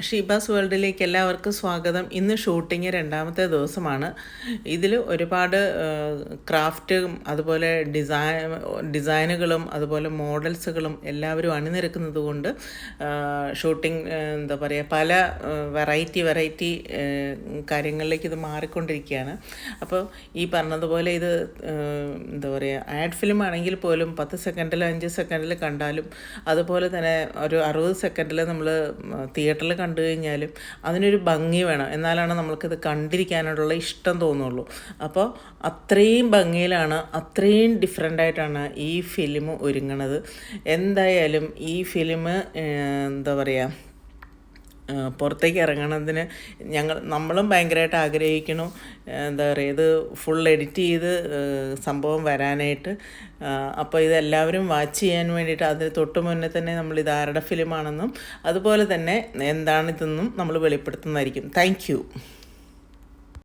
ഷീബാസ് വേൾഡിലേക്ക് എല്ലാവർക്കും സ്വാഗതം. ഇന്ന് ഷൂട്ടിങ് രണ്ടാമത്തെ ദിവസമാണ്. ഇതിൽ ഒരുപാട് ക്രാഫ്റ്റും അതുപോലെ ഡിസൈനുകളും അതുപോലെ മോഡൽസുകളും എല്ലാവരും അണിനിരക്കുന്നത് കൊണ്ട് ഷൂട്ടിംഗ് എന്താ പറയുക, പല വെറൈറ്റി കാര്യങ്ങളിലേക്ക് ഇത് മാറിക്കൊണ്ടിരിക്കുകയാണ്. അപ്പോൾ ഈ പറഞ്ഞതുപോലെ ഇത് എന്താ പറയുക, ആഡ് ഫിലിം ആണെങ്കിൽ പോലും 10 സെക്കൻഡിൽ 5 സെക്കൻഡിൽ കണ്ടാലും അതുപോലെ തന്നെ ഒരു 60 സെക്കൻഡിൽ നമ്മൾ തിയേറ്ററിൽ കണ്ടു കഴിഞ്ഞാലും അതിനൊരു ഭംഗി വേണം, എന്നാലാണ് നമ്മൾക്കിത് കണ്ടിരിക്കാനുള്ള ഇഷ്ടം തോന്നുള്ളൂ. അപ്പോൾ അത്രയും ഭംഗിയിലാണ്, അത്രയും ഡിഫറെൻ്റായിട്ടാണ് ഈ ഫിലിം ഒരുങ്ങണത്. എന്തായാലും ഈ ഫിലിം എന്താ പറയുക, പുറത്തേക്ക് ഇറങ്ങണതിന് നമ്മളും ഭയങ്കരമായിട്ട് ആഗ്രഹിക്കുന്നു. എന്താ പറയുക, ഇത് ഫുൾ എഡിറ്റ് ചെയ്ത് സംഭവം വരാനായിട്ട്. അപ്പോൾ ഇതെല്ലാവരും വാച്ച് ചെയ്യാൻ വേണ്ടിയിട്ട് അതിന് തൊട്ട് മുന്നേ തന്നെ നമ്മൾ ഇതാരുടെ ഫിലിമാണെന്നും അതുപോലെ തന്നെ എന്താണിതെന്നും നമ്മൾ വെളിപ്പെടുത്തുന്നതായിരിക്കും. Thank you.